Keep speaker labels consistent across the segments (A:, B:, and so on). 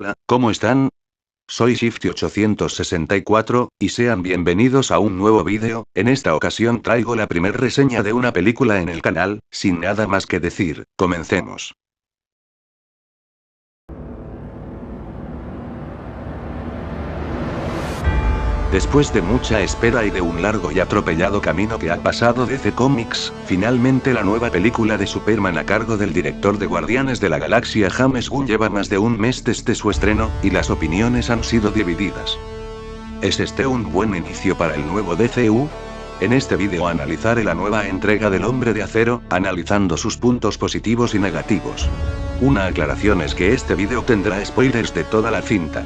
A: Hola, ¿cómo están? Soy Shifty864, y sean bienvenidos a un nuevo vídeo. En esta ocasión traigo la primer reseña de una película en el canal. Sin nada más que decir, comencemos. Después de mucha espera y de un largo y atropellado camino que ha pasado DC Comics, finalmente la nueva película de Superman a cargo del director de Guardianes de la Galaxia James Gunn lleva más de un mes desde su estreno, y las opiniones han sido divididas. ¿Es este un buen inicio para el nuevo DCU? En este vídeo analizaré la nueva entrega del Hombre de Acero, analizando sus puntos positivos y negativos. Una aclaración es que este vídeo tendrá spoilers de toda la cinta.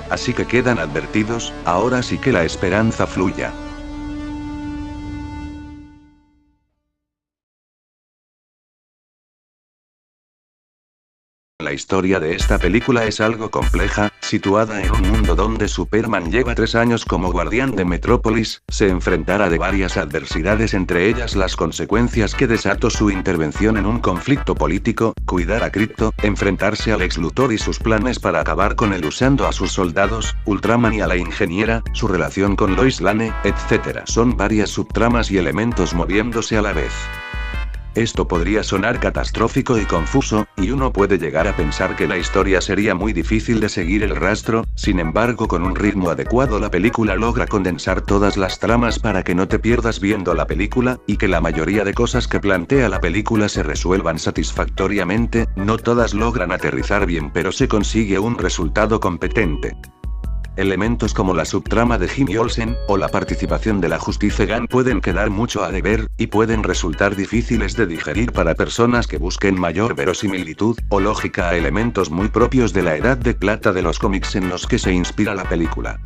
A: Así que quedan advertidos, ahora sí que la esperanza fluya. La historia de esta película es algo compleja, situada en un mundo donde Superman lleva 3 años como guardián de Metrópolis, se enfrentará de varias adversidades, entre ellas las consecuencias que desató su intervención en un conflicto político, cuidar a Krypto, enfrentarse al Lex Luthor y sus planes para acabar con él usando a sus soldados, Ultraman y a la ingeniera, su relación con Lois Lane, etc. Son varias subtramas y elementos moviéndose a la vez. Esto podría sonar catastrófico y confuso, y uno puede llegar a pensar que la historia sería muy difícil de seguir el rastro. Sin embargo, con un ritmo adecuado la película logra condensar todas las tramas para que no te pierdas viendo la película, y que la mayoría de cosas que plantea la película se resuelvan satisfactoriamente. No todas logran aterrizar bien, pero se consigue un resultado competente. Elementos como la subtrama de Jimmy Olsen, o la participación de la Justice Gunn pueden quedar mucho a deber, y pueden resultar difíciles de digerir para personas que busquen mayor verosimilitud, o lógica a elementos muy propios de la edad de plata de los cómics en los que se inspira la película.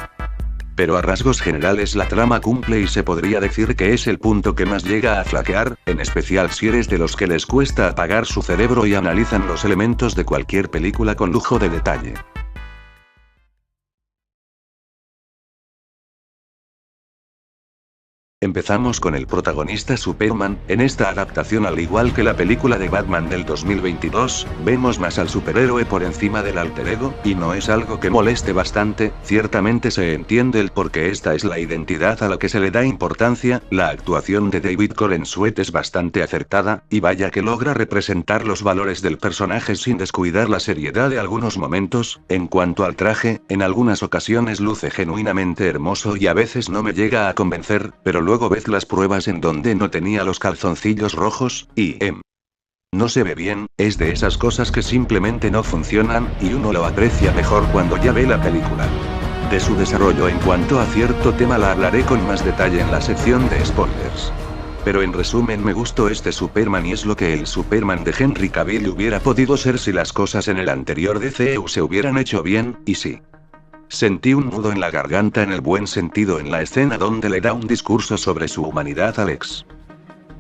A: Pero a rasgos generales la trama cumple y se podría decir que es el punto que más llega a flaquear, en especial si eres de los que les cuesta apagar su cerebro y analizan los elementos de cualquier película con lujo de detalle. Empezamos con el protagonista Superman. En esta adaptación, al igual que la película de Batman del 2022, vemos más al superhéroe por encima del alter ego, y no es algo que moleste bastante. Ciertamente se entiende el por qué esta es la identidad a la que se le da importancia. La actuación de David Corenswet es bastante acertada, y vaya que logra representar los valores del personaje sin descuidar la seriedad de algunos momentos. En cuanto al traje, en algunas ocasiones luce genuinamente hermoso y a veces no me llega a convencer, pero luego ves las pruebas en donde no tenía los calzoncillos rojos, y no se ve bien. Es de esas cosas que simplemente no funcionan, y uno lo aprecia mejor cuando ya ve la película. De su desarrollo en cuanto a cierto tema la hablaré con más detalle en la sección de spoilers. Pero en resumen, me gustó este Superman y es lo que el Superman de Henry Cavill hubiera podido ser si las cosas en el anterior DCU se hubieran hecho bien, y sí. Sentí un nudo en la garganta en el buen sentido en la escena donde le da un discurso sobre su humanidad a Lex.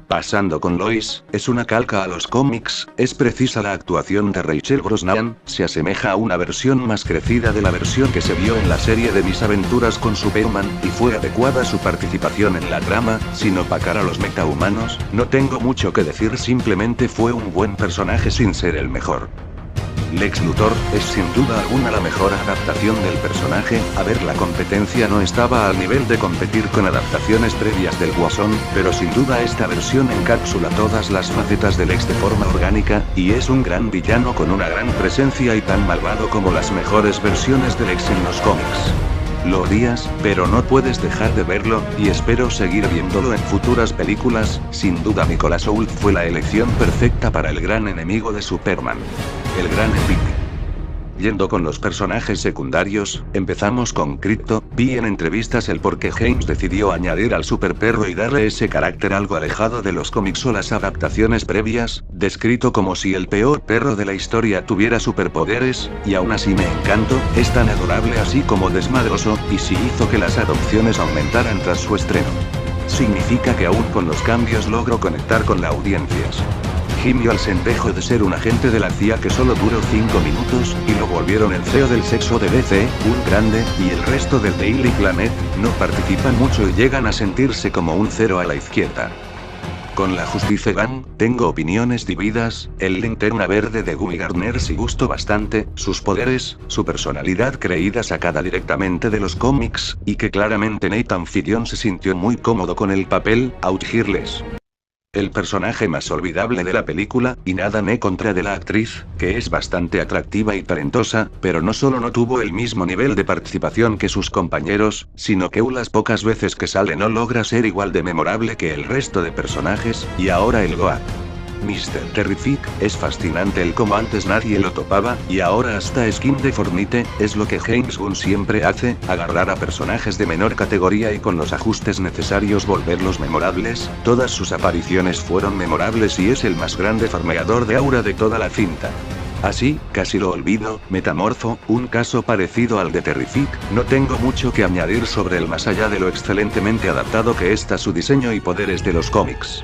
A: Pasando con Lois, es una calca a los cómics, es precisa la actuación de Rachel Brosnahan, se asemeja a una versión más crecida de la versión que se vio en la serie de Mis aventuras con Superman, y fue adecuada su participación en la trama, sin opacar a los metahumanos. No tengo mucho que decir, simplemente fue un buen personaje sin ser el mejor. Lex Luthor es sin duda alguna la mejor adaptación del personaje. A ver, la competencia no estaba al nivel de competir con adaptaciones previas del Guasón, pero sin duda esta versión encapsula todas las facetas de Lex de forma orgánica, y es un gran villano con una gran presencia y tan malvado como las mejores versiones de Lex en los cómics. Lo odias, pero no puedes dejar de verlo, y espero seguir viéndolo en futuras películas. Sin duda Nicholas Hoult fue la elección perfecta para el gran enemigo de Superman. El gran Enigma. Yendo con los personajes secundarios, empezamos con Krypto. Vi en entrevistas el por qué James decidió añadir al superperro y darle ese carácter algo alejado de los cómics o las adaptaciones previas, descrito como si el peor perro de la historia tuviera superpoderes, y aún así me encantó. Es tan adorable así como desmadroso, y sí hizo que las adopciones aumentaran tras su estreno. Significa que aún con los cambios logro conectar con las audiencias. Jimmy Olsen dejó de ser un agente de la CIA que solo duró 5 minutos, y lo volvieron el CEO del sexo de DC, un grande, y el resto del Daily Planet no participan mucho y llegan a sentirse como un cero a la izquierda. Con la Justice Gang, tengo opiniones divididas. El Linterna Verde de Guy Gardner sí gustó bastante, sus poderes, su personalidad creída sacada directamente de los cómics, y que claramente Nathan Fillion se sintió muy cómodo con el papel, out Hearless. El personaje más olvidable de la película, y nada me contra de la actriz, que es bastante atractiva y talentosa, pero no solo no tuvo el mismo nivel de participación que sus compañeros, sino que las pocas veces que sale no logra ser igual de memorable que el resto de personajes, y ahora el Goat. Mr. Terrific, es fascinante el como antes nadie lo topaba, y ahora hasta Skin Deformite, es lo que James Gunn siempre hace, agarrar a personajes de menor categoría y con los ajustes necesarios volverlos memorables. Todas sus apariciones fueron memorables y es el más grande farmeador de aura de toda la cinta. Así, casi lo olvido, Metamorfo, un caso parecido al de Terrific, no tengo mucho que añadir sobre él más allá de lo excelentemente adaptado que está su diseño y poderes de los cómics.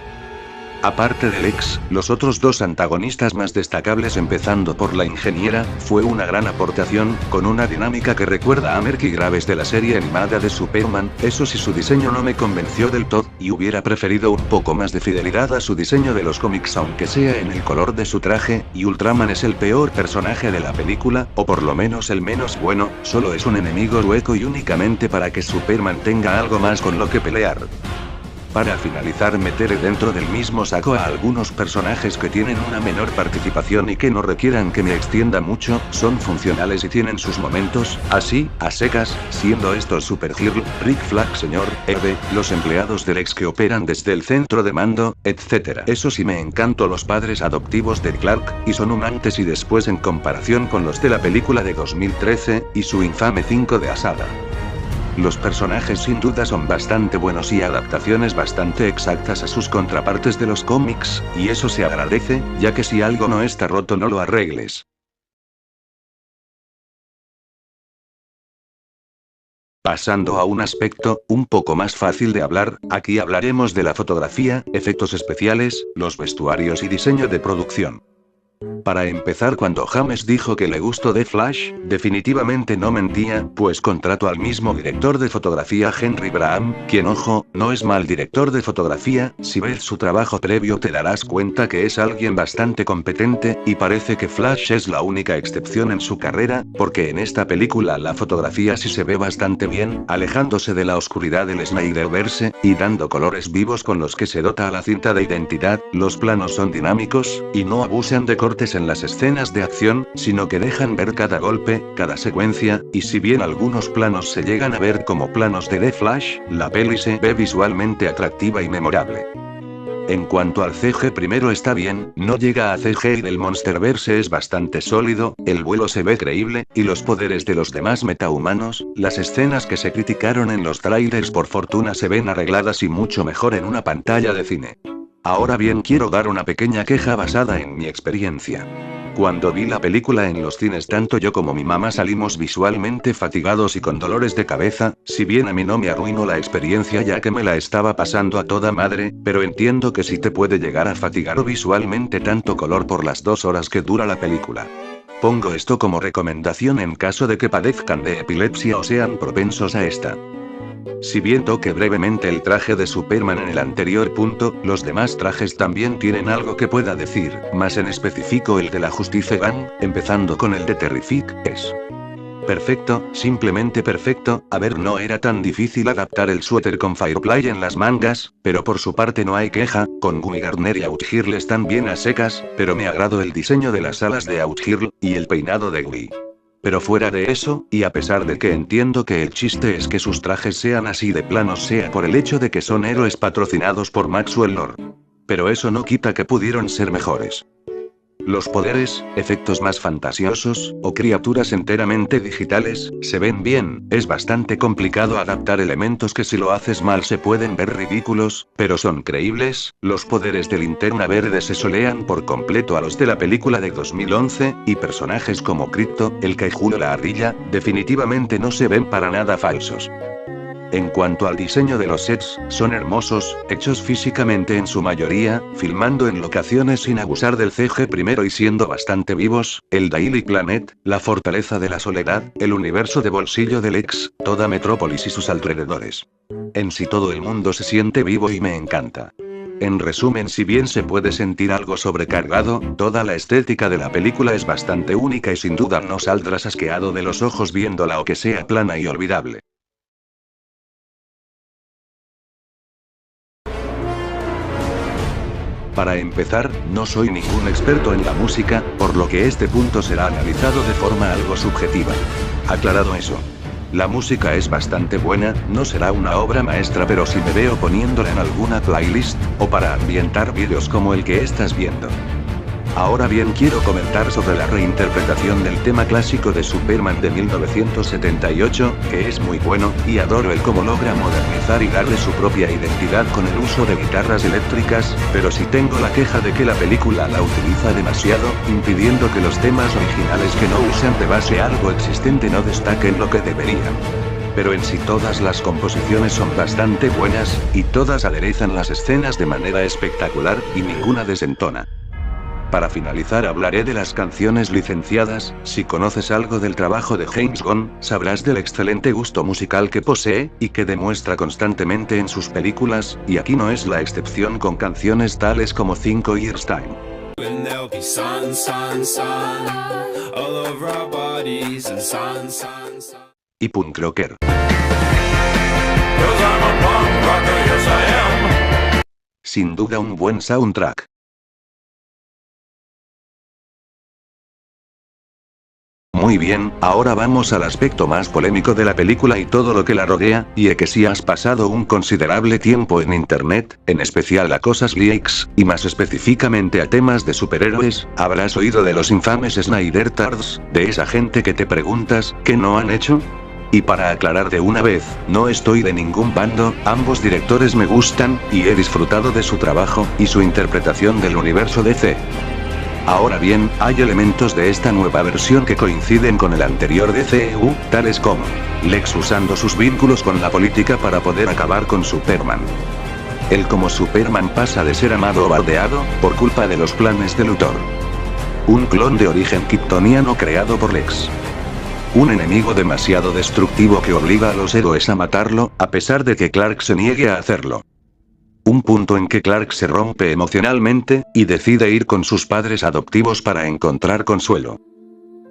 A: Aparte del ex, los otros dos antagonistas más destacables empezando por la ingeniera, fue una gran aportación, con una dinámica que recuerda a Merky Graves de la serie animada de Superman. Eso sí, su diseño no me convenció del todo, y hubiera preferido un poco más de fidelidad a su diseño de los cómics aunque sea en el color de su traje, y Ultraman es el peor personaje de la película, o por lo menos el menos bueno, solo es un enemigo hueco y únicamente para que Superman tenga algo más con lo que pelear. Para finalizar, meteré dentro del mismo saco a algunos personajes que tienen una menor participación y que no requieran que me extienda mucho, son funcionales y tienen sus momentos, así, a secas, siendo estos Supergirl, Rick Flag Sr., Eve, los empleados del ex que operan desde el centro de mando, etc. Eso sí, me encantó los padres adoptivos de Clark, y son un antes y después en comparación con los de la película de 2013, y su infame 5 de Asada. Los personajes sin duda son bastante buenos y adaptaciones bastante exactas a sus contrapartes de los cómics, y eso se agradece, ya que si algo no está roto no lo arregles. Pasando a un aspecto, un poco más fácil de hablar, aquí hablaremos de la fotografía, efectos especiales, los vestuarios y diseño de producción. Para empezar, cuando James dijo que le gustó The Flash, definitivamente no mentía, pues contrató al mismo director de fotografía Henry Braham, quien, ojo, no es mal director de fotografía. Si ves su trabajo previo te darás cuenta que es alguien bastante competente, y parece que Flash es la única excepción en su carrera, porque en esta película la fotografía sí se ve bastante bien, alejándose de la oscuridad del Snyderverse, y dando colores vivos con los que se dota a la cinta de identidad. Los planos son dinámicos, y no abusan de cortes en las escenas de acción, sino que dejan ver cada golpe, cada secuencia, y si bien algunos planos se llegan a ver como planos de The Flash, la peli se ve visualmente atractiva y memorable. En cuanto al CG, primero está bien, no llega a CGI del Monsterverse, es bastante sólido, el vuelo se ve creíble, y los poderes de los demás metahumanos, las escenas que se criticaron en los trailers por fortuna se ven arregladas y mucho mejor en una pantalla de cine. Ahora bien, quiero dar una pequeña queja basada en mi experiencia. Cuando vi la película en los cines, tanto yo como mi mamá salimos visualmente fatigados y con dolores de cabeza. Si bien a mí no me arruinó la experiencia ya que me la estaba pasando a toda madre, pero entiendo que sí te puede llegar a fatigar visualmente tanto color por las 2 horas que dura la película. Pongo esto como recomendación en caso de que padezcan de epilepsia o sean propensos a esta. Si bien toqué brevemente el traje de Superman en el anterior punto, los demás trajes también tienen algo que pueda decir, más en específico el de la Justice Gang, empezando con el de Terrific, es perfecto, simplemente perfecto. A ver, no era tan difícil adaptar el suéter con Firefly en las mangas, pero por su parte no hay queja, con Guy Gardner y Outhirl están bien a secas, pero me agradó el diseño de las alas de Outhirl, y el peinado de Guy. Pero fuera de eso, y a pesar de que entiendo que el chiste es que sus trajes sean así de planos sea por el hecho de que son héroes patrocinados por Maxwell Lord. Pero eso no quita que pudieron ser mejores. Los poderes, efectos más fantasiosos, o criaturas enteramente digitales, se ven bien. Es bastante complicado adaptar elementos que si lo haces mal se pueden ver ridículos, pero son creíbles. Los poderes de Linterna Verde se solean por completo a los de la película de 2011, y personajes como Crypto, el Kaiju o la ardilla, definitivamente no se ven para nada falsos. En cuanto al diseño de los sets, son hermosos, hechos físicamente en su mayoría, filmando en locaciones sin abusar del CG primero y siendo bastante vivos. El Daily Planet, la Fortaleza de la Soledad, el universo de bolsillo del ex, toda Metrópolis y sus alrededores. En sí todo el mundo se siente vivo y me encanta. En resumen, si bien se puede sentir algo sobrecargado, toda la estética de la película es bastante única y sin duda no saldrás asqueado de los ojos viéndola o que sea plana y olvidable. Para empezar, no soy ningún experto en la música, por lo que este punto será analizado de forma algo subjetiva. Aclarado eso. La música es bastante buena, no será una obra maestra, pero sí me veo poniéndola en alguna playlist, o para ambientar vídeos como el que estás viendo. Ahora bien, quiero comentar sobre la reinterpretación del tema clásico de Superman de 1978, que es muy bueno, y adoro el cómo logra modernizar y darle su propia identidad con el uso de guitarras eléctricas, pero sí tengo la queja de que la película la utiliza demasiado, impidiendo que los temas originales que no usan de base algo existente no destaquen lo que deberían. Pero en sí todas las composiciones son bastante buenas, y todas aderezan las escenas de manera espectacular, y ninguna desentona. Para finalizar hablaré de las canciones licenciadas. Si conoces algo del trabajo de James Gunn, sabrás del excelente gusto musical que posee, y que demuestra constantemente en sus películas, y aquí no es la excepción con canciones tales como 5 Years Time. Y Punk Rocker. Sin duda un buen soundtrack. Muy bien, ahora vamos al aspecto más polémico de la película y todo lo que la rodea, y es que si has pasado un considerable tiempo en internet, en especial a cosas leaks, y más específicamente a temas de superhéroes, habrás oído de los infames Snyder Tards, de esa gente que te preguntas, ¿qué no han hecho? Y para aclarar de una vez, no estoy de ningún bando, ambos directores me gustan, y he disfrutado de su trabajo, y su interpretación del universo DC. Ahora bien, hay elementos de esta nueva versión que coinciden con el anterior DCEU, tales como Lex usando sus vínculos con la política para poder acabar con Superman. El cómo Superman pasa de ser amado o bardeado, por culpa de los planes de Luthor. Un clon de origen kryptoniano creado por Lex. Un enemigo demasiado destructivo que obliga a los héroes a matarlo, a pesar de que Clark se niegue a hacerlo. Un punto en que Clark se rompe emocionalmente, y decide ir con sus padres adoptivos para encontrar consuelo.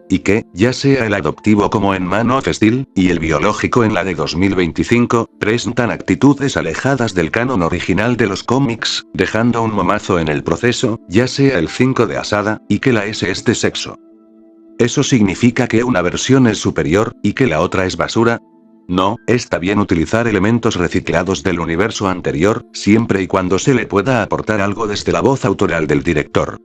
A: Y que, ya sea el adoptivo como en Man of Steel, y el biológico en la de 2025, presentan actitudes alejadas del canon original de los cómics, dejando un momazo en el proceso, ya sea el 5 de Asada, y que la S es de sexo. ¿Eso significa que una versión es superior, y que la otra es basura? No, está bien utilizar elementos reciclados del universo anterior, siempre y cuando se le pueda aportar algo desde la voz autoral del director.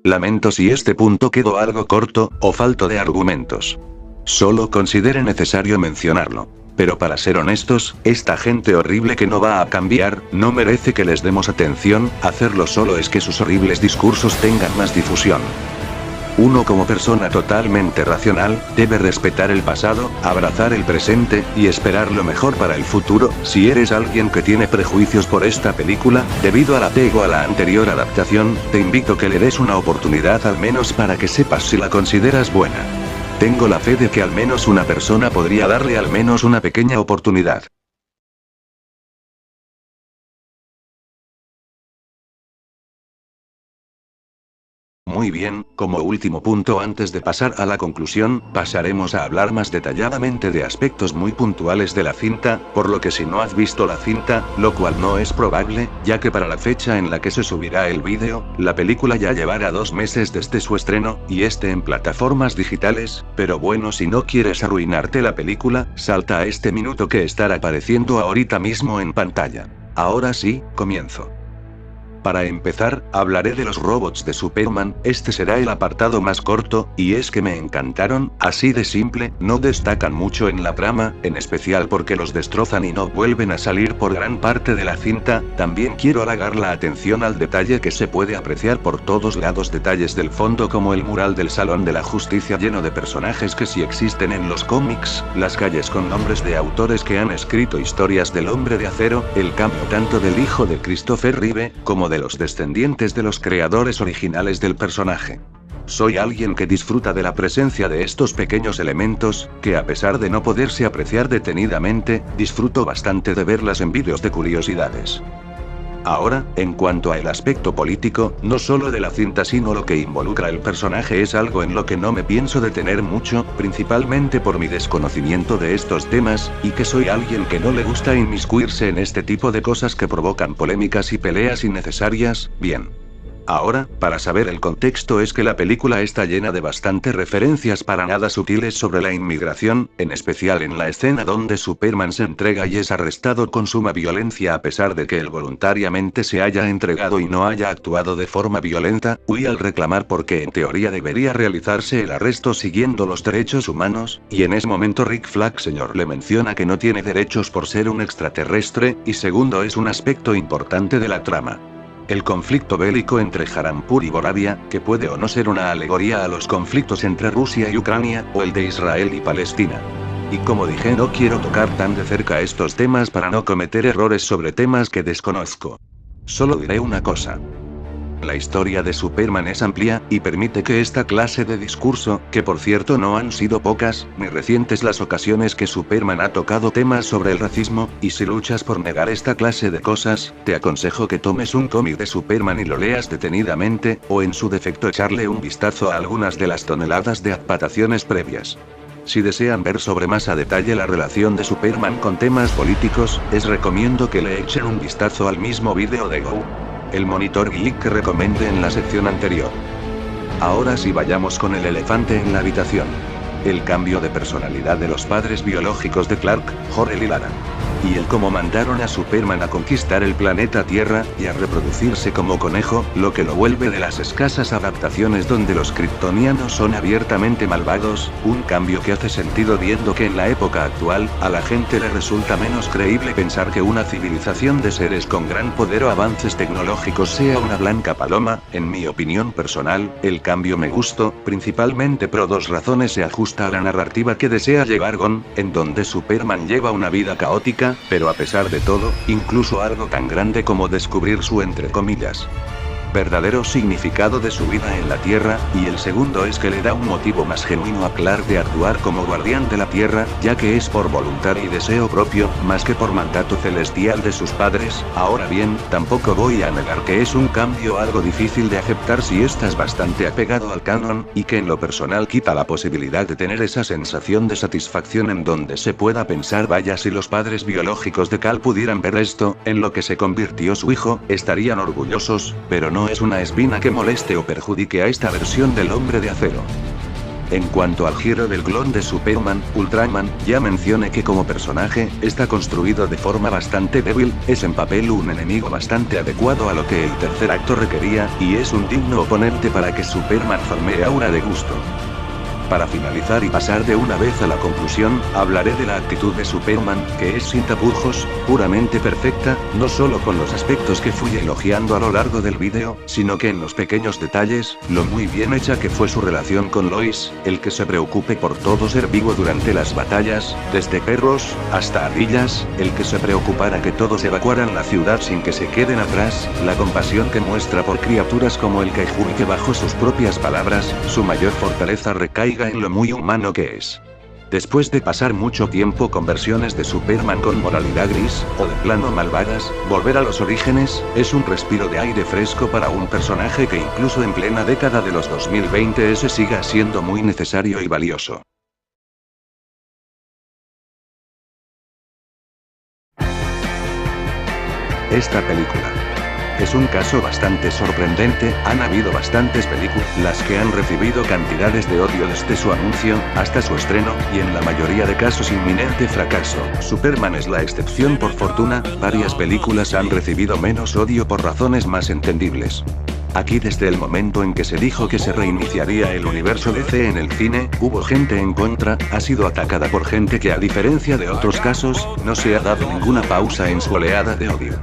A: Lamento si este punto quedó algo corto, o falto de argumentos. Solo considere necesario mencionarlo. Pero para ser honestos, esta gente horrible que no va a cambiar, no merece que les demos atención, hacerlo solo es que sus horribles discursos tengan más difusión. Uno como persona totalmente racional, debe respetar el pasado, abrazar el presente, y esperar lo mejor para el futuro. Si eres alguien que tiene prejuicios por esta película, debido al apego a la anterior adaptación, te invito a que le des una oportunidad al menos para que sepas si la consideras buena. Tengo la fe de que al menos una persona podría darle al menos una pequeña oportunidad. Muy bien, como último punto antes de pasar a la conclusión, pasaremos a hablar más detalladamente de aspectos muy puntuales de la cinta, por lo que si no has visto la cinta, lo cual no es probable, ya que para la fecha en la que se subirá el vídeo, la película ya llevará 2 meses desde su estreno, y en plataformas digitales, pero bueno, si no quieres arruinarte la película, salta a este minuto que estará apareciendo ahorita mismo en pantalla. Ahora sí, comienzo. Para empezar, hablaré de los robots de Superman. Este será el apartado más corto, y es que me encantaron, así de simple, no destacan mucho en la trama, en especial porque los destrozan y no vuelven a salir por gran parte de la cinta. También quiero halagar la atención al detalle que se puede apreciar por todos lados, detalles del fondo como el mural del Salón de la Justicia lleno de personajes que sí existen en los cómics, las calles con nombres de autores que han escrito historias del Hombre de Acero, el campo tanto del hijo de Christopher Reeve, como de los descendientes de los creadores originales del personaje. Soy alguien que disfruta de la presencia de estos pequeños elementos, que a pesar de no poderse apreciar detenidamente, disfruto bastante de verlas en vídeos de curiosidades. Ahora, en cuanto al aspecto político, no solo de la cinta sino lo que involucra el personaje es algo en lo que no me pienso detener mucho, principalmente por mi desconocimiento de estos temas, y que soy alguien que no le gusta inmiscuirse en este tipo de cosas que provocan polémicas y peleas innecesarias. Bien. Ahora, para saber el contexto es que la película está llena de bastantes referencias para nada sutiles sobre la inmigración, en especial en la escena donde Superman se entrega y es arrestado con suma violencia a pesar de que él voluntariamente se haya entregado y no haya actuado de forma violenta, huye al reclamar porque en teoría debería realizarse el arresto siguiendo los derechos humanos, y en ese momento Rick Flag Sr. le menciona que no tiene derechos por ser un extraterrestre, y segundo es un aspecto importante de la trama. El conflicto bélico entre Jarampur y Boravia, que puede o no ser una alegoría a los conflictos entre Rusia y Ucrania, o el de Israel y Palestina. Y como dije, no quiero tocar tan de cerca estos temas para no cometer errores sobre temas que desconozco. Solo diré una cosa. La historia de Superman es amplia, y permite que esta clase de discurso, que por cierto no han sido pocas, ni recientes las ocasiones que Superman ha tocado temas sobre el racismo, y si luchas por negar esta clase de cosas, te aconsejo que tomes un cómic de Superman y lo leas detenidamente, o en su defecto echarle un vistazo a algunas de las toneladas de adaptaciones previas. Si desean ver sobre más a detalle la relación de Superman con temas políticos, les recomiendo que le echen un vistazo al mismo vídeo de Go. El monitor geek que recomendé en la sección anterior. Ahora sí vayamos con el elefante en la habitación. El cambio de personalidad de los padres biológicos de Clark, Jor-El y Lara. Y el cómo mandaron a Superman a conquistar el planeta Tierra, y a reproducirse como conejo, lo que lo vuelve de las escasas adaptaciones donde los kryptonianos son abiertamente malvados, un cambio que hace sentido viendo que en la época actual, a la gente le resulta menos creíble pensar que una civilización de seres con gran poder o avances tecnológicos sea una blanca paloma. En mi opinión personal, el cambio me gustó, principalmente por dos razones: se ajusta a la narrativa que desea llevar Gon, en donde Superman lleva una vida caótica, pero a pesar de todo, incluso algo tan grande como descubrir su entre comillas verdadero significado de su vida en la Tierra, y el segundo es que le da un motivo más genuino a Clark de actuar como guardián de la Tierra, ya que es por voluntad y deseo propio, más que por mandato celestial de sus padres. Ahora bien, tampoco voy a negar que es un cambio algo difícil de aceptar si estás bastante apegado al canon, y que en lo personal quita la posibilidad de tener esa sensación de satisfacción en donde se pueda pensar vaya si los padres biológicos de Cal pudieran ver esto, en lo que se convirtió su hijo, estarían orgullosos, pero no es una espina que moleste o perjudique a esta versión del Hombre de Acero. En cuanto al giro del clon de Superman, Ultraman, ya mencioné que como personaje, está construido de forma bastante débil, es en papel un enemigo bastante adecuado a lo que el tercer acto requería, y es un digno oponente para que Superman farmee aura de gusto. Para finalizar y pasar de una vez a la conclusión, hablaré de la actitud de Superman, que es sin tapujos, puramente perfecta, no solo con los aspectos que fui elogiando a lo largo del vídeo, sino que en los pequeños detalles, lo muy bien hecha que fue su relación con Lois, el que se preocupe por todo ser vivo durante las batallas, desde perros, hasta ardillas, el que se preocupara que todos evacuaran la ciudad sin que se queden atrás, la compasión que muestra por criaturas como el Kaiju y que bajo sus propias palabras, su mayor fortaleza recaiga en lo muy humano que es. Después de pasar mucho tiempo con versiones de Superman con moralidad gris, o de plano malvadas, volver a los orígenes, es un respiro de aire fresco para un personaje que incluso en plena década de los 2020 ese siga siendo muy necesario y valioso. Esta película es un caso bastante sorprendente. Han habido bastantes películas las que han recibido cantidades de odio desde su anuncio, hasta su estreno, y en la mayoría de casos inminente fracaso. Superman es la excepción por fortuna, varias películas han recibido menos odio por razones más entendibles. Aquí desde el momento en que se dijo que se reiniciaría el universo DC en el cine, hubo gente en contra, ha sido atacada por gente que a diferencia de otros casos, no se ha dado ninguna pausa en su oleada de odio.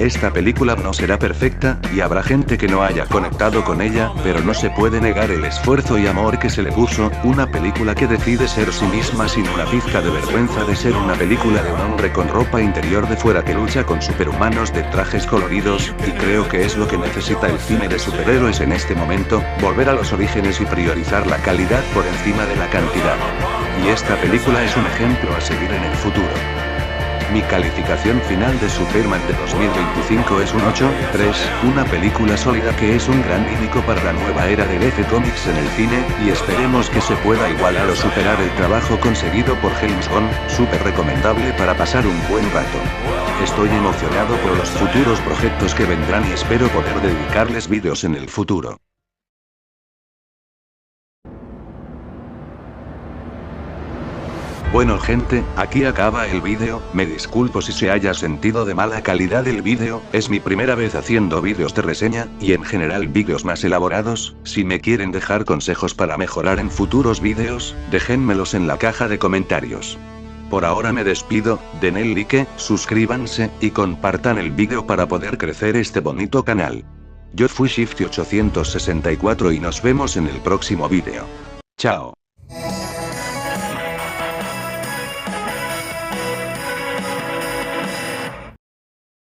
A: Esta película no será perfecta, y habrá gente que no haya conectado con ella, pero no se puede negar el esfuerzo y amor que se le puso, una película que decide ser sí misma sin una pizca de vergüenza de ser una película de un hombre con ropa interior de fuera que lucha con superhumanos de trajes coloridos, y creo que es lo que necesita el cine de superhéroes en este momento, volver a los orígenes y priorizar la calidad por encima de la cantidad. Y esta película es un ejemplo a seguir en el futuro. Mi calificación final de Superman de 2025 es un 8.3, una película sólida que es un gran inicio para la nueva era de DC Comics en el cine, y esperemos que se pueda igualar o superar el trabajo conseguido por James Gunn, súper recomendable para pasar un buen rato. Estoy emocionado por los futuros proyectos que vendrán y espero poder dedicarles vídeos en el futuro. Bueno gente, aquí acaba el vídeo, me disculpo si se haya sentido de mala calidad el vídeo, es mi primera vez haciendo vídeos de reseña, y en general vídeos más elaborados. Si me quieren dejar consejos para mejorar en futuros vídeos, déjenmelos en la caja de comentarios. Por ahora me despido, den el like, suscríbanse, y compartan el vídeo para poder crecer este bonito canal. Yo fui Shifty864 y nos vemos en el próximo vídeo. Chao.